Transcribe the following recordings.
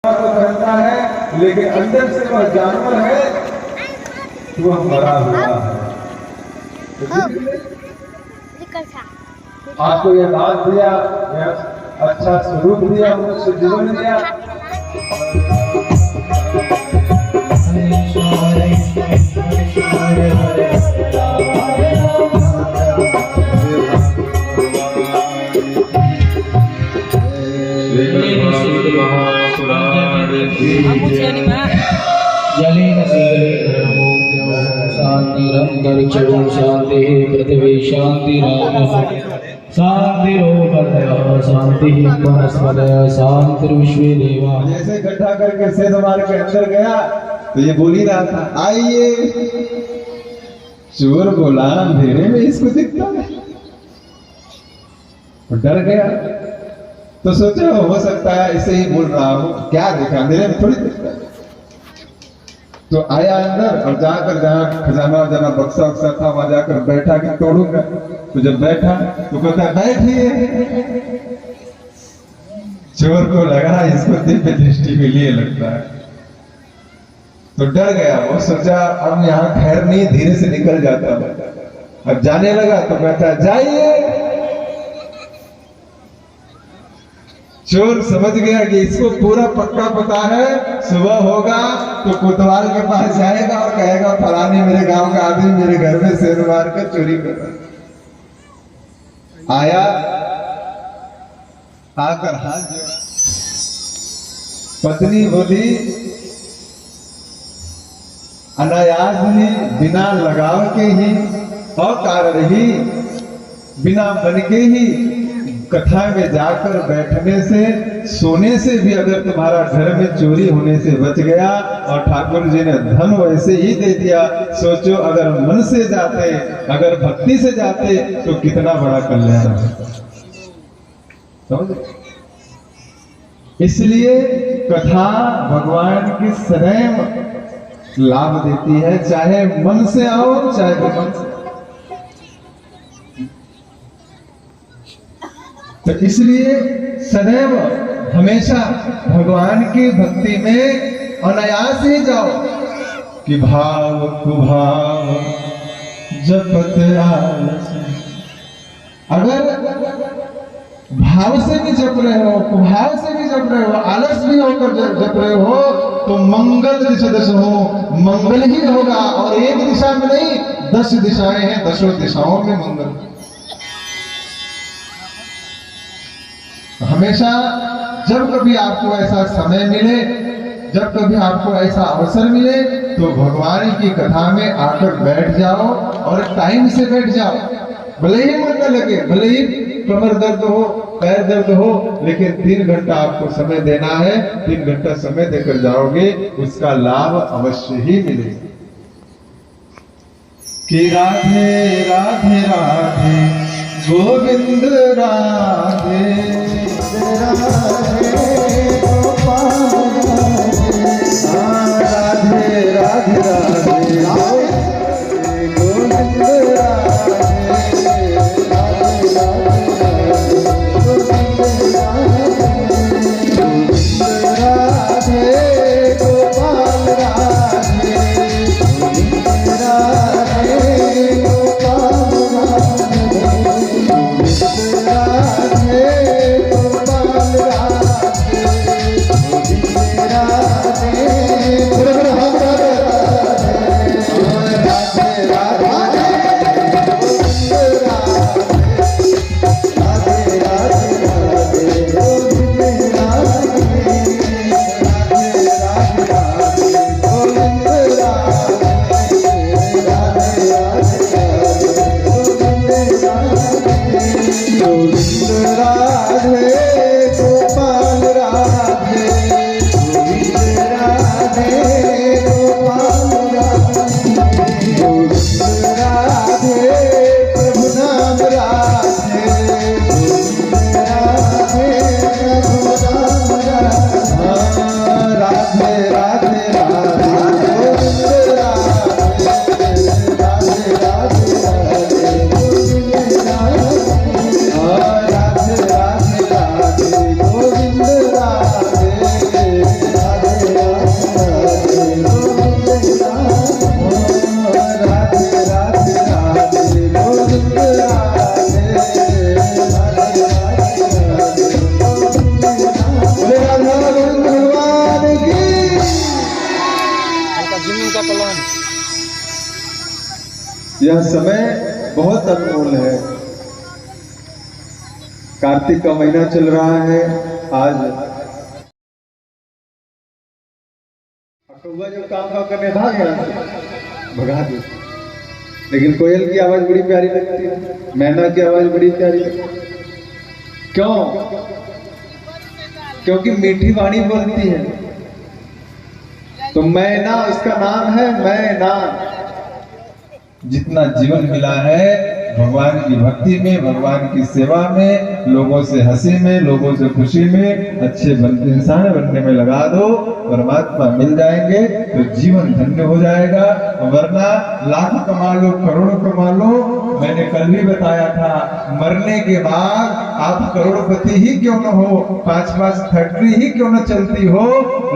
तो करता है, लेकिन अंदर से वह जानवर है, वह मरा हुआ है। आपको यह बात दिया, यह अच्छा स्वरूप दिया, मनुष्य जीवन दिया। जलेन शांतिरंतरिक्षो शांति पृथ्वी शांतिराप शांतिरोपदय शांति वनस्पतय शांतिर्विश्वे देवा। जैसे इकट्ठा करके सेध मार के अंदर गया तो ये बोल ही रहा था, आइए। चोर बोला अंधेरे में इसको दिखता है, डर गया। तो सोचा हो सकता है इसे ही बोल रहा हूं, क्या देखा, अंधेरे में थोड़ी दिखता है। तो आया अंदर और जाकर जहाँ खजाना जना बक्सा वक्सा था वहां जाकर बैठा कि तोड़ूंगा। तो जब बैठा तो कहता है बैठिए। चोर को लगा इसको दिव्य दृष्टि के लिए लगता है, तो डर गया। वो सोचा अब यहाँ खैर नहीं, धीरे से निकल जाता है। अब जाने लगा तो कहता है जाइए। चोर समझ गया कि इसको पूरा पक्का पता है, सुबह होगा तो कोतवाल के पास जाएगा और कहेगा फलाने मेरे गांव का आदमी मेरे घर में शेर मार कर चोरी कर रहा। आया, आकर हाथ जोड़ा, पत्नी बोली अनायास ही, बिना लगाव के ही, अकारण ही, बिना मन के ही कथा में जाकर बैठने से, सोने से भी अगर तुम्हारा घर में चोरी होने से बच गया और ठाकुर जी ने धन वैसे ही दे दिया, सोचो अगर मन से जाते, अगर भक्ति से जाते तो कितना बड़ा कल्याण होता। समझ? इसलिए कथा भगवान की सदैव लाभ देती है, चाहे मन से आओ चाहे मन से। तो इसलिए सदैव हमेशा भगवान की भक्ति में अनायास ही जाओ कि भाव कुभाव जपत आलस। अगर भाव से भी जप रहे हो, कुभाव से भी जप रहे हो, आलस भी होकर जप रहे हो, तो मंगल दिशा दश हो, मंगल ही होगा। और एक दिशा में नहीं, 10 दिशाएं हैं, 10 दिशाओं में मंगल। हमेशा जब कभी आपको ऐसा समय मिले, जब कभी आपको ऐसा अवसर मिले, तो भगवान की कथा में आकर बैठ जाओ और टाइम से बैठ जाओ। भले ही मन न लगे, भले ही कमर दर्द हो, पैर दर्द हो, लेकिन 3 घंटा आपको समय देना है। 3 घंटा समय देकर जाओगे, उसका लाभ अवश्य ही मिलेगा। कि राधे राधे राधे गोविंद राधे राधे गोपाल राधे राधे राधे राधे गोविंद राधे राधे राधे गोपाल राधे राधे गोपाल राधे यह समय बहुत अनमोल है। कार्तिक का महीना चल रहा है। आज कौवा जो काम करने भाग गया, भगा दे। लेकिन कोयल की आवाज बड़ी प्यारी लगती है, मैना की आवाज बड़ी प्यारी लगती है। क्यों? क्योंकि मीठी वाणी बोलती है। तो मैना उसका नाम है, मैना। जितना जीवन मिला है भगवान की भक्ति में, भगवान की सेवा में, लोगों से हंसी में, लोगों से खुशी में, अच्छे इंसान बनने में लगा दो, परमात्मा मिल जाएंगे तो जीवन धन्य हो जाएगा। वरना लाख कमा लो, करोड़ कमा लो, मैंने कल भी बताया था, मरने के बाद आप करोड़पति ही क्यों न हो, 5-5 फैक्ट्री ही क्यों न चलती हो,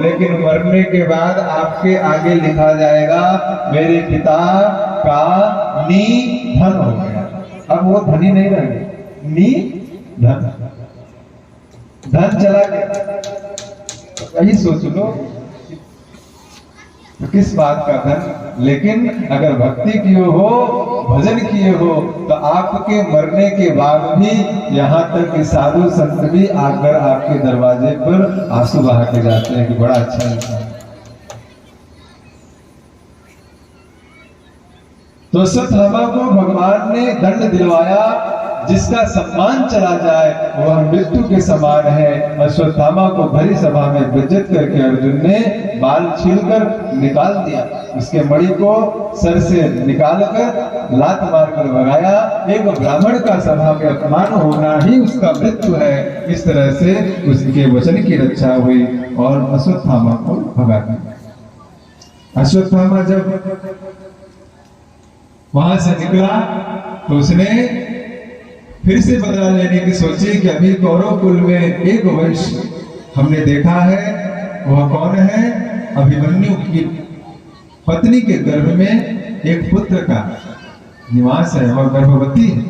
लेकिन मरने के बाद आपके आगे लिखा जाएगा मेरे पिता का निधन हो गया। अब वो धनी नहीं रहेंगे, निधन, धन चला गया। यही सोच लो तो किस बात का धन। लेकिन अगर भक्ति किए हो, भजन किए हो, तो आपके मरने के बाद भी यहाँ तक कि साधु संत भी आकर आपके दरवाजे पर आंसू बहा के जाते हैं कि बड़ा अच्छा इंसान। तो अश्वत्थामा को भगवान ने दंड दिलवाया, जिसका सम्मान चला जाए वह मृत्यु के समान है। अश्वत्थामा को भरी सभा में बेइज्जत करके अर्जुन ने बाल छीलकर निकाल दिया, उसके मणि को सर से निकालकर लात मारकर भगाया। एक ब्राह्मण का सभा में अपमान होना ही उसका मृत्यु है। इस तरह से उसके वचन की रक्षा हुई और अश्वत्थामा को भगा दिया। अश्वत्थामा जब वहां से निकला तो उसने फिर से बदला लेने की सोची कि अभी कौरव कुल में एक वंश हमने देखा है। वह कौन है? अभिमन्यु की पत्नी के गर्भ में एक पुत्र का निवास है और गर्भवती है।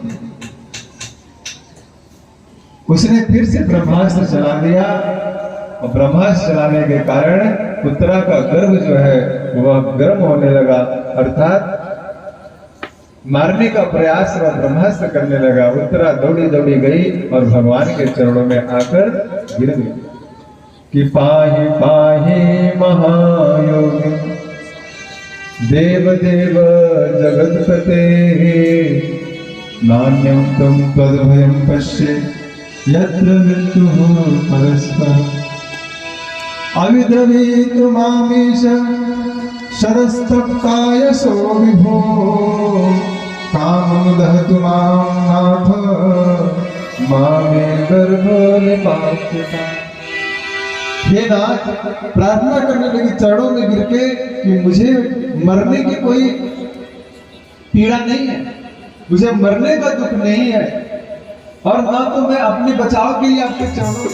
उसने फिर से ब्रह्मास्त्र चला दिया और ब्रह्मास्त्र चलाने के कारण पुत्रा का गर्भ जो है वह गर्म होने लगा, अर्थात मारने का प्रयास वह ब्रह्मास्त्र करने लगा। उत्तरा दौड़ी दौड़ी गई और भगवान के चरणों में आकर गिर गई कि पाहि पाहि महायोगी देव देव जगतपते नान्यं तं तद्भयं पश्ये यत्र मृत्युः परस्परम् अविद्रवीतुमामीश शरस्तप्ताय सो विभो कामं दहतु मां नाथ मामे गर्भो निपात्यता। हे नाथ, प्रार्थना करने लगी चरणों में गिर के कि मुझे मरने की कोई पीड़ा नहीं है, मुझे मरने का दुख नहीं है, और ना तो मैं अपने बचाव के लिए आपके चरणों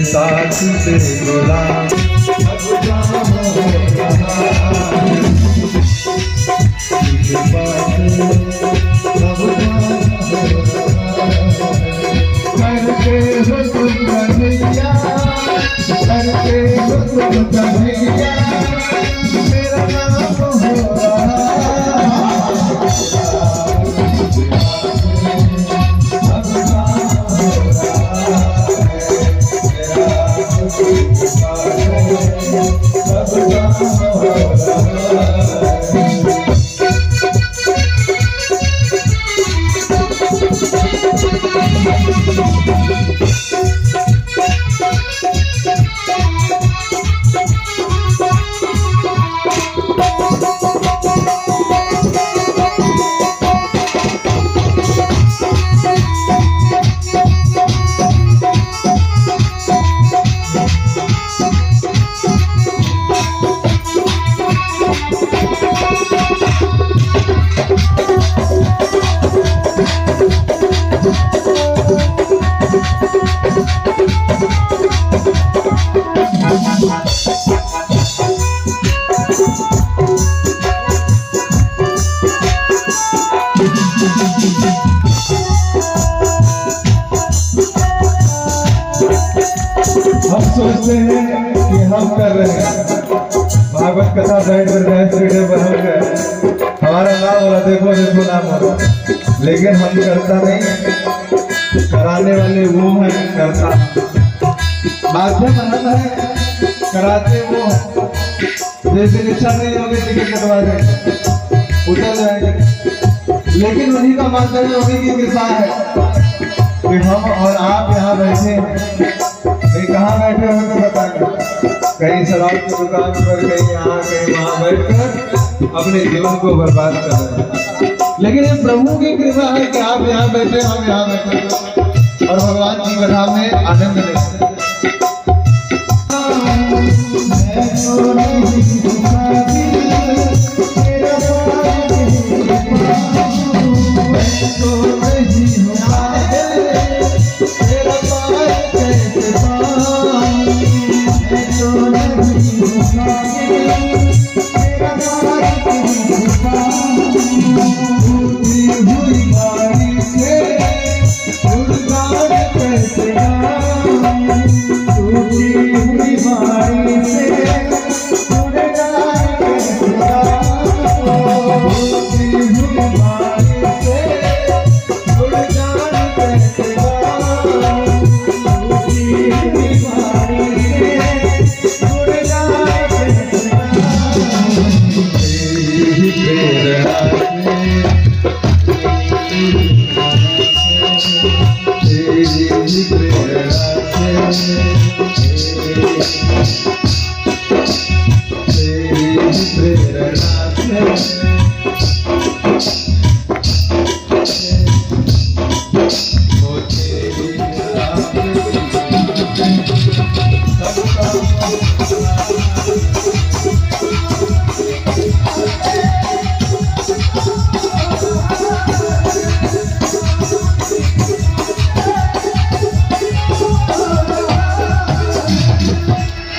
साथ से बोला अब जाम हो रहा कर रहे हैं। भागवत कथा बैठ कर गए पीढ़े पर हम गए, हमारा नाम बोला देखो देखो नाम होगा, लेकिन हम करता नहीं, कराने वाले वो हैं करता। माध्यम हम है, कराते वो हैं। जैसे इच्छा नहीं होगी टिकट कटवा दें, उतर जाएंगे, लेकिन उन्हीं का माध्यम उन्हीं की कृपा है कि हम और आप यहाँ बैठे हैं। कहीं कहाँ बैठे हो तो बताएंगे, कहीं शराब की दुकान पर, कहीं यहाँ कहीं वहाँ बैठकर अपने जीवन को बर्बाद कर रहे हैं। लेकिन ये प्रभु की कृपा है कि आप यहाँ बैठे, हम यहाँ बैठे और भगवान की कथा में आनंद लेते हैं।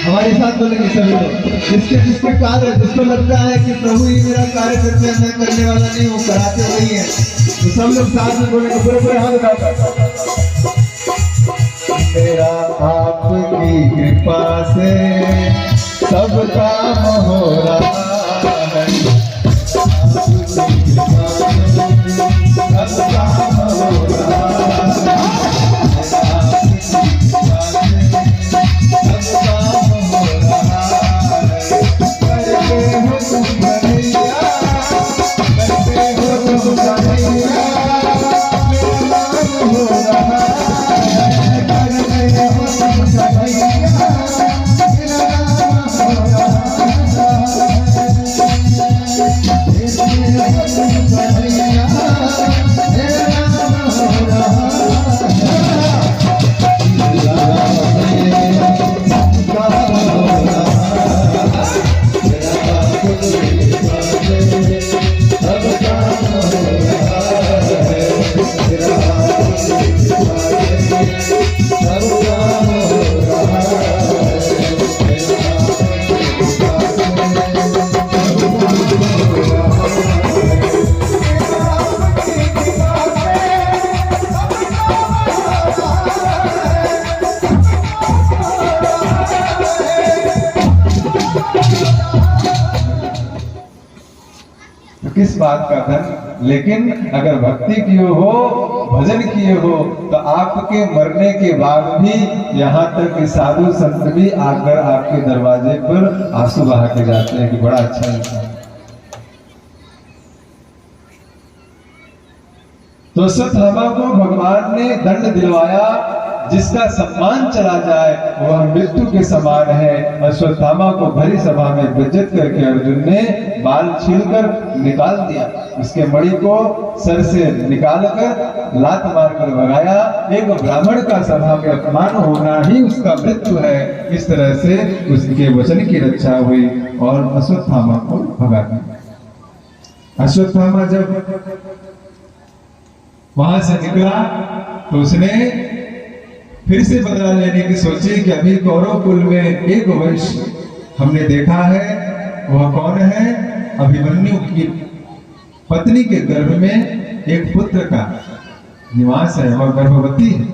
हमारे साथ बोलेंगे सभी लोग, जिसके जिसके कार्य, जिसको लगता है कि प्रभु ही मेरा कार्य करते हैं, मैं करने वाला नहीं, वो कराते नहीं है, तो सब लोग साथ में बोलेंगे, पूरे पूरे हाथ उठाकर, मेरा आपकी कृपा से सब काम हो रहा है, सब काम हो रहा है। किस बात का धन, लेकिन अगर भक्ति किए हो, भजन किए हो, तो आपके मरने के बाद भी यहाँ तक कि साधु संत भी आकर आपके दरवाजे पर आंसू बहा के जाते हैं कि बड़ा अच्छा इंसान। तो अश्वत्थामा को भगवान ने दंड दिलवाया, जिसका सम्मान चला जाए वह मृत्यु के समान है। अश्वत्थामा को भरी सभा में बेइज्जत करके अर्जुन ने बाल छीलकर निकाल दिया, उसके मणि को सर से निकालकर लात मारकर भगाया। एक ब्राह्मण का सभा में अपमान होना ही उसका मृत्यु है। इस तरह से उसके वचन की रक्षा हुई और अश्वत्थामा को भगा दिया। अश्वत्थामा जब वहां से निकला तो उसने फिर से बदला लेने की सोची कि अभी कौरव कुल में एक वंश हमने देखा है, वह कौन है? अभिमन्यु की पत्नी के गर्भ में एक पुत्र का निवास है और गर्भवती है।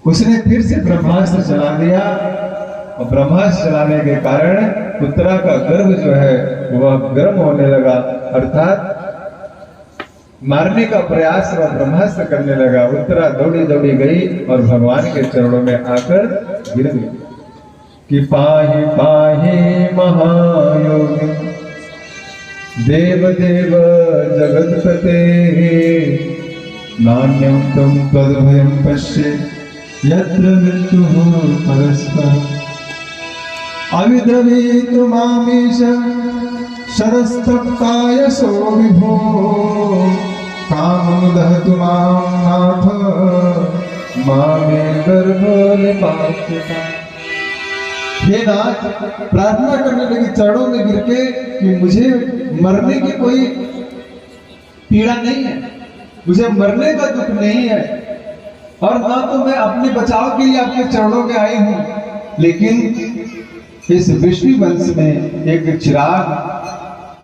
उसने फिर से ब्रह्मास्त्र चला दिया और ब्रह्मास्त्र चलाने के कारण उत्तरा का गर्भ जो है वह गर्म होने लगा, अर्थात मारने का प्रयास वह ब्रह्मास्त्र करने लगा। उत्तरा दौड़ी दौड़ी गई और भगवान के चरणों में आकर गिर गई कि पाहि पाहि महायोगी देव देव जगत्पते नान्यं तं तद्भयं पश्ये यत्र मृत्युः परस्परम् अविद्रवीतु मामीश शरस्तप्ताय सो विभो कामं दहतु मां नाथ मामे गर्भोऽनिपात्यता। हे नाथ, प्रार्थना करने लगी चरणों में गिर के कि मुझे मरने की कोई पीड़ा नहीं है, मुझे मरने का दुख नहीं है, और ना तो मैं अपने बचाव के लिए आपके चरणों में आई हूं, लेकिन इस विष्णु वंश में एक चिराग